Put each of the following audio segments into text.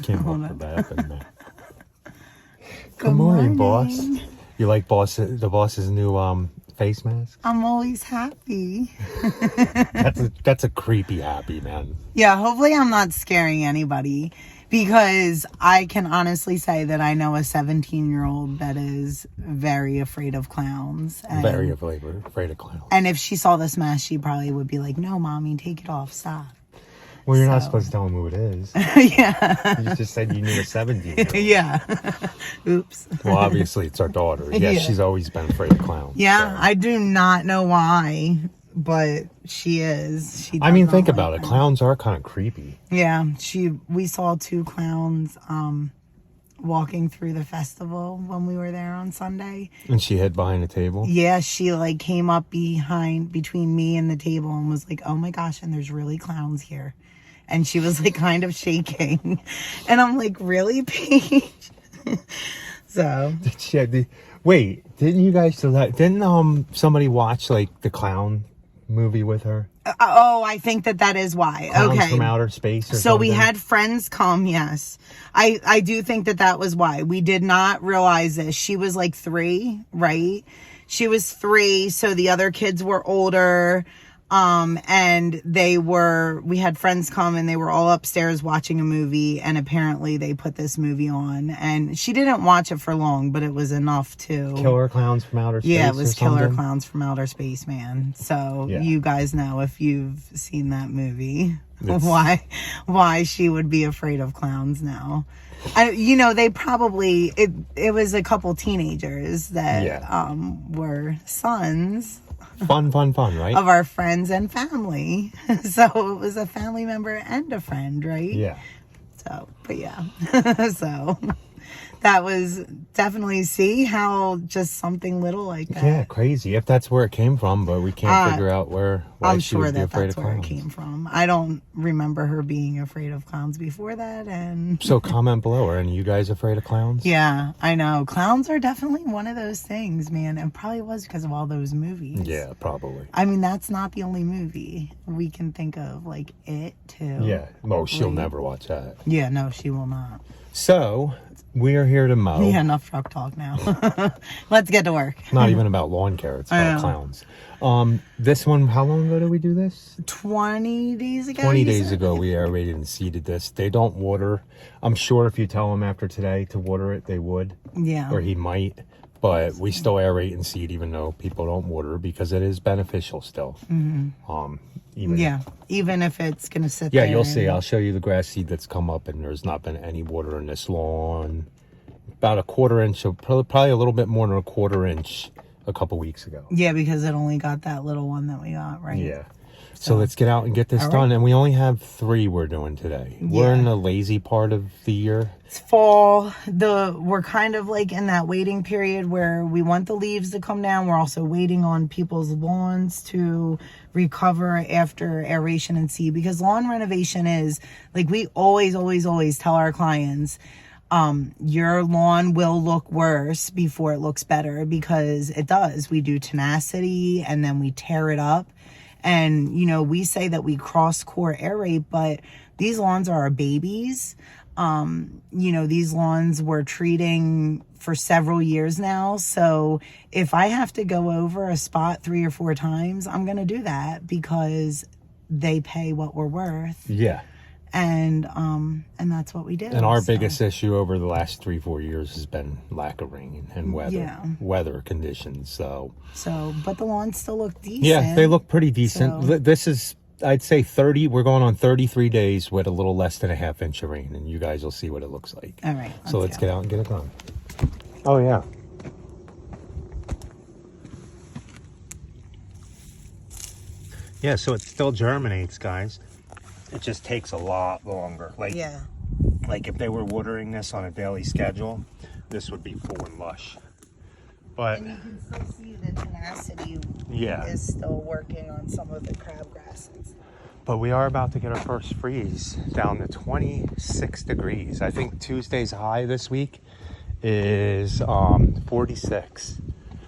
Can't look the bathroom there. Good morning, boss. You like the boss's new face mask? I'm always happy. That's a creepy happy, man. Yeah, hopefully I'm not scaring anybody, because I can honestly say that I know a 17-year-old that is very afraid of clowns. Very afraid of clowns. And if she saw this mask, she probably would be like, "No, mommy, take it off, stop." Well, you're not supposed to tell him who it is. Yeah. You just said you knew a 17-year-old. Yeah. Oops. Well, obviously it's our daughter. Yeah, she's always been afraid of clowns. Yeah, so. I do not know why, but she is. I mean, think about it. Clowns are kind of creepy. Yeah, we saw 2 clowns walking through the festival when we were there on Sunday. And she hid behind a table? Yeah, she like came up between me and the table and was like, "Oh my gosh, and there's really clowns here." And she was like kind of shaking. And I'm like, "Really, Paige?" So. Wait, didn't you guys do that? Didn't somebody watch like the clown movie with her? I think that is why. Clowns okay. From outer space or so something? we had friends come, yes. I do think that was why. We did not realize this. She was like 3, right? She was 3, so the other kids were older. And we had friends come and they were all upstairs watching a movie, and apparently they put this movie on, and she didn't watch it for long, but it was enough to Killer Clowns from Outer Space. Yeah, it was Killer something? Clowns from Outer Space, man. So Yeah. You guys know, if you've seen that movie, why she would be afraid of clowns now. They probably it was a couple teenagers that were sons. Fun, right? Of our friends and family. So it was a family member and a friend, right? Yeah. So, but yeah. So that was definitely, see how just something little like that. Yeah, crazy. If that's where it came from, but we can't figure out why I'm she sure would be that afraid that's of where clowns. it came from. I don't remember her being afraid of clowns before that. And So comment below. Are any of you guys afraid of clowns? Yeah, I know. Clowns are definitely one of those things, man. And probably was because of all those movies. Yeah, probably. I mean, that's not the only movie we can think of. Like It, too. Yeah. Well, she'll never watch that. Yeah, no, she will not. So, we are here to mow. Yeah, enough truck talk now. Let's get to work. Not even about lawn care. It's about clowns. This one, how long ago did we do this? 20 days ago. 20 days ago, we aerated and seeded this. They don't water. I'm sure if you tell them after today to water it, they would. Yeah. Or he might. But we still aerate and seed even though people don't water, because it is beneficial still. Mm-hmm. Even if it's going to sit there. there. Yeah, you'll see. I'll show you the grass seed that's come up, and there's not been any water in this lawn. About a 1/4 inch, so probably a little bit more than a 1/4 inch a couple weeks ago. Yeah, because it only got that little one that we got, right? Yeah. So let's get out and get this done. And we only have 3 we're doing today. Yeah. We're in the lazy part of the year. It's fall. We're kind of like in that waiting period where we want the leaves to come down. We're also waiting on people's lawns to recover after aeration and seed, because lawn renovation is like, we always tell our clients, your lawn will look worse before it looks better, because it does. We do tenacity and then we tear it up. And, we say that we cross-core aerate, but these lawns are our babies. These lawns we're treating for several years now. So if I have to go over a spot 3 or 4 times, I'm going to do that, because they pay what we're worth. Yeah. And that's what we do. And our biggest issue over the last 3-4 years has been lack of rain and weather conditions. So, but the lawns still look decent. Yeah, they look pretty decent. So. This is, I'd say 30. We're going on 33 days with a little less than a 1/2 inch of rain, and you guys will see what it looks like. All right. So let's get out and get it done. Oh yeah. Yeah, so it still germinates, guys. It just takes a lot longer. Like if they were watering this on a daily schedule, this would be full and lush. But and you can still see the tenacity is still working on some of the crabgrasses. But we are about to get our first freeze down to 26 degrees. I think Tuesday's high this week is 46.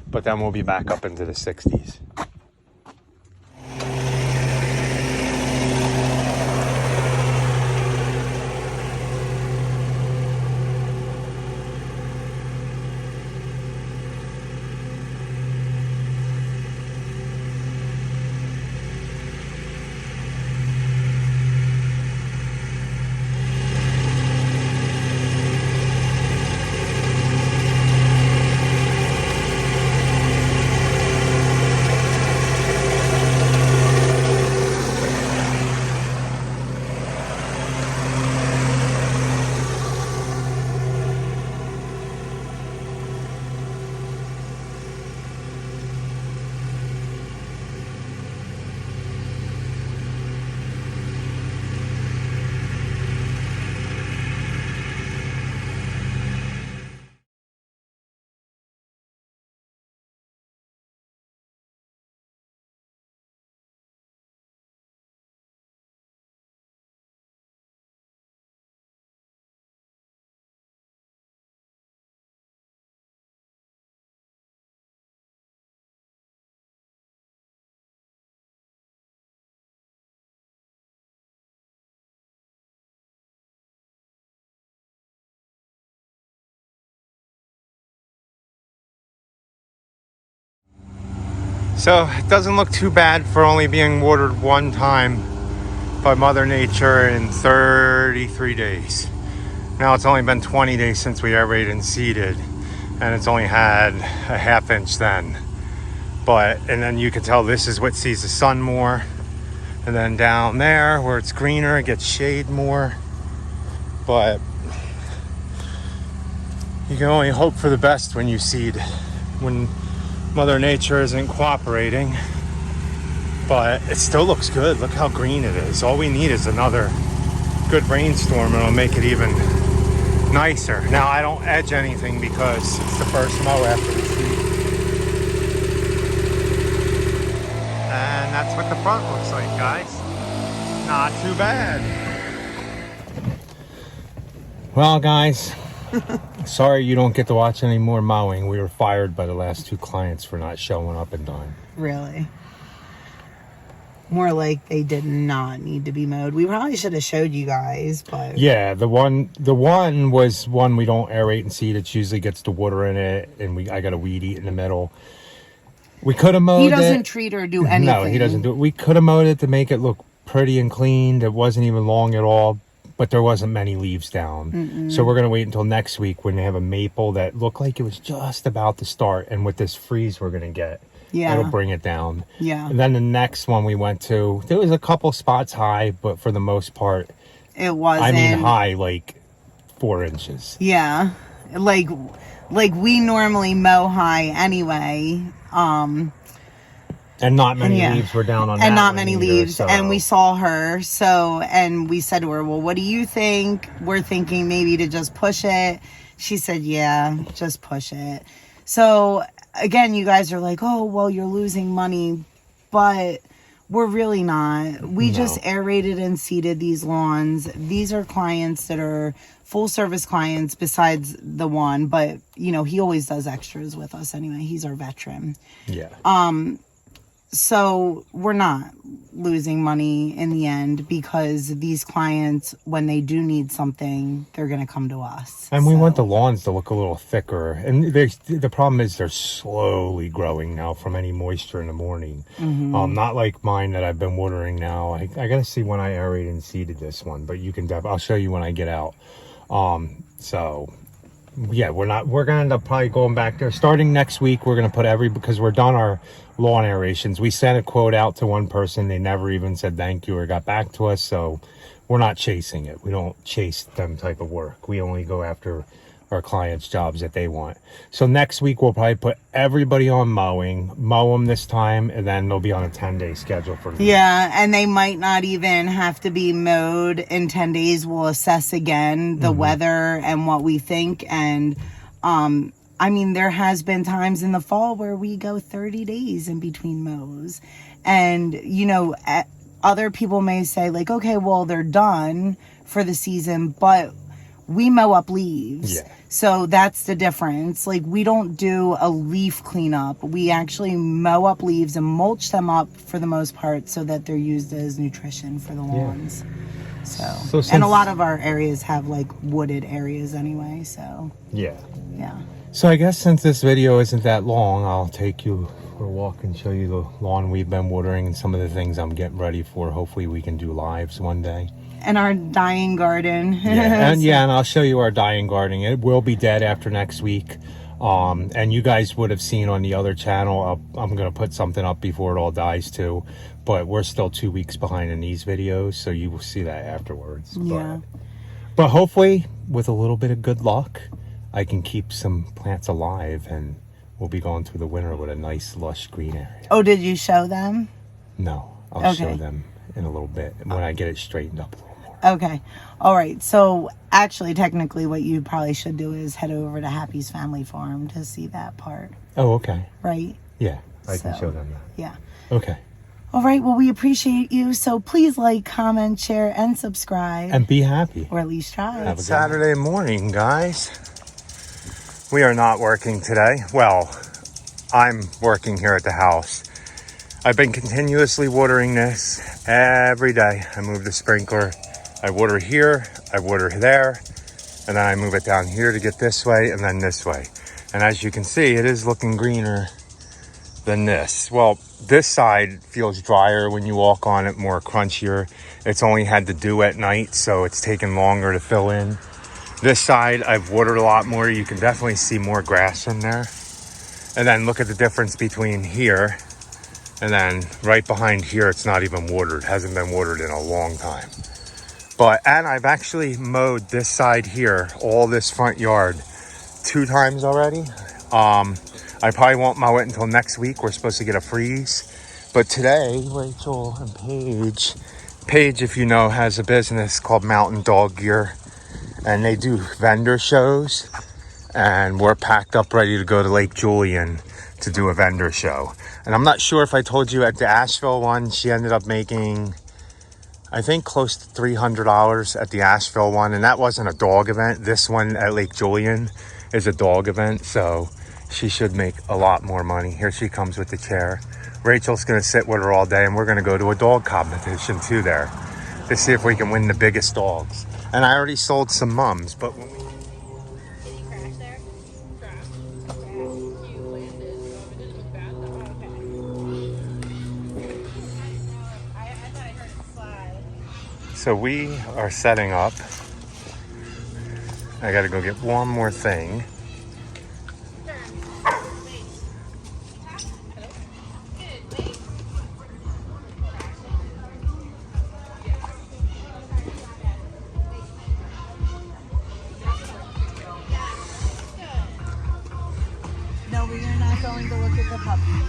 But then we'll be back up into the 60s. So it doesn't look too bad for only being watered one time by Mother Nature in 33 days. Now it's only been 20 days since we aerated and seeded, and it's only had a ½ inch then. And then you can tell this is what sees the sun more. And then down there where it's greener, it gets shade more. But you can only hope for the best when you seed, when Mother Nature isn't cooperating. But it still looks good. Look how green it is. All we need is another good rainstorm and it'll make it even nicer. Now I don't edge anything because it's the first mow after the seed. And that's what the front looks like, guys. Not too bad. Well, guys, sorry you don't get to watch any more mowing. We were fired by the last 2 clients for not showing up in time. Really? More like they did not need to be mowed. We probably should have showed you guys, but yeah, the one was one we don't aerate and seed. It usually gets the water in it, and I got a weed eat in the middle. We could have mowed it. He doesn't treat or do anything. No, he doesn't do it. We could have mowed it to make it look pretty and clean. It wasn't even long at all, but there wasn't many leaves down. So we're going to wait until next week when they have a maple that looked like it was just about to start. And with this freeze we're going to get, it'll bring it down. Yeah. And then the next one we went to, there was a couple spots high, but for the most part, it wasn't. I mean high, like 4 inches. Yeah. Like we normally mow high anyway. And not many leaves were down on that. And not many leaves. So. And we saw her. So, and we said to her, well, what do you think? We're thinking maybe to just push it. She said, yeah, just push it. So, again, you guys are like, oh, well, you're losing money. But we're really not. We just aerated and seeded these lawns. These are clients that are full service clients besides the one. But, you know, he always does extras with us anyway. He's our veteran. Yeah. So we're not losing money in the end because these clients, when they do need something, they're going to come to us. And we want the lawns to look a little thicker. And the problem is they're slowly growing now from any moisture in the morning. Not like mine that I've been watering now. I got to see when I aerated and seeded this one, but you can I'll show you when I get out. So yeah, we're going to end up probably going back there starting next week. We're going to put because we're done our lawn aerations. We sent a quote out to one person. They never even said thank you or got back to us. So we're not chasing it. We don't chase them type of work. We only go after our clients' jobs that they want. So next week we'll probably put everybody on mow them this time, and then they'll be on a 10-day schedule for me. Yeah, and they might not even have to be mowed in 10 days. We'll assess again the weather and what we think. And I mean, there has been times in the fall where we go 30 days in between mows. And, you know, other people may say, like, okay, well, they're done for the season, but we mow up leaves. Yeah. So that's the difference. Like, we don't do a leaf cleanup. We actually mow up leaves and mulch them up for the most part so that they're used as nutrition for the lawns. So and a lot of our areas have, like, wooded areas anyway, so. Yeah. Yeah. So I guess since this video isn't that long, I'll take you for a walk and show you the lawn we've been watering and some of the things I'm getting ready for. Hopefully we can do lives one day. And our dying garden. And I'll show you our dying garden. It will be dead after next week. And you guys would have seen on the other channel, I'm going to put something up before it all dies too. But we're still 2 weeks behind in these videos, so you will see that afterwards. Yeah. But hopefully, with a little bit of good luck, I can keep some plants alive, and we'll be going through the winter with a nice lush green area. Oh, did you show them? No, I'll show them in a little bit when I get it straightened up a little more. Okay. All right. So actually, technically, what you probably should do is head over to Happy's Family Farm to see that part. Oh, okay. Right? Yeah, I can show them that. Yeah. Okay. All right. Well, we appreciate you. So please like, comment, share, and subscribe. And be happy. Or at least try. It's Saturday morning, guys. We are not working today. Well, I'm working here at the house. I've been continuously watering this every day. I move the sprinkler. I water here, I water there, and then I move it down here to get this way and then this way. And as you can see, it is looking greener than this. Well, this side feels drier when you walk on it, more crunchier. It's only had the dew at night, so it's taken longer to fill in. This side, I've watered a lot more. You can definitely see more grass in there. And then look at the difference between here and then right behind here, it's not even watered. Hasn't been watered in a long time. And I've actually mowed this side here, all this front yard, 2 times already. I probably won't mow it until next week. We're supposed to get a freeze. But today, Rachel and Paige, if you know, has a business called Mountain Dog Gear. And they do vendor shows. And we're packed up ready to go to Lake Julian to do a vendor show. And I'm not sure if I told you, at the Asheville one, she ended up making, I think, close to $300 at the Asheville one. And that wasn't a dog event. This one at Lake Julian is a dog event. So she should make a lot more money. Here she comes with the chair. Rachel's going to sit with her all day. And we're going to go to a dog competition too there to see if we can win the biggest dogs. And I already sold some mums. But when we... So we are setting up. I gotta go get one more thing. No, we are not going to look at the puppies.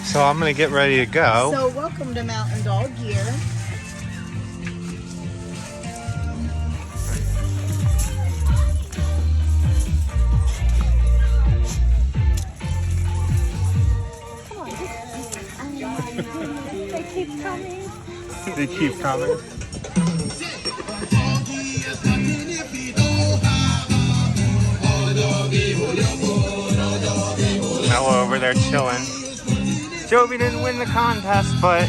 So I'm gonna get ready to go. So welcome to Mountain Dog Gear. They keep coming. They keep coming. Ella over there chilling. Jovi didn't win the contest, but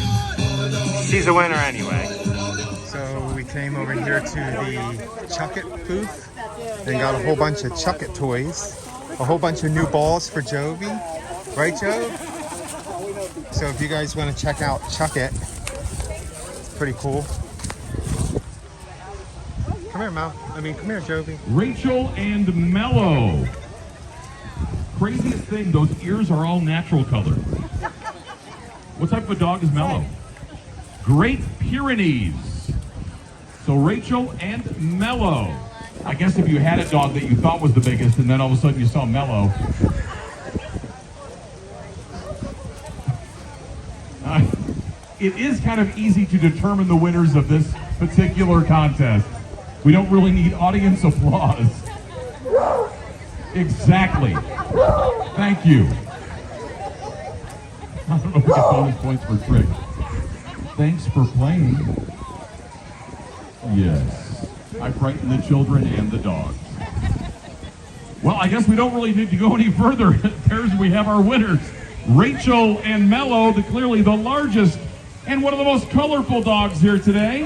she's a winner anyway. So we came over here to the Chuck It booth and got a whole bunch of Chuck It toys. A whole bunch of new balls for Jovi. Right, Jove? So if you guys want to check out Chuck It, it's pretty cool. Come here, Mo. Come here, Jovi. Rachel and Mello. Craziest thing, those ears are all natural color. What type of dog is Mello? Great Pyrenees. So Rachel and Mello. I guess if you had a dog that you thought was the biggest and then all of a sudden you saw Mello. It is kind of easy to determine the winners of this particular contest. We don't really need audience applause. Exactly. Thank you. I don't know if we get bonus points for Trick. Thanks for playing. Yes. I frighten the children and the dogs. Well, I guess we don't really need to go any further. We have our winners. Rachel and Mello, clearly the largest and one of the most colorful dogs here today.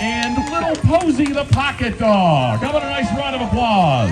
And little Posey, the pocket dog. How about a nice round of applause?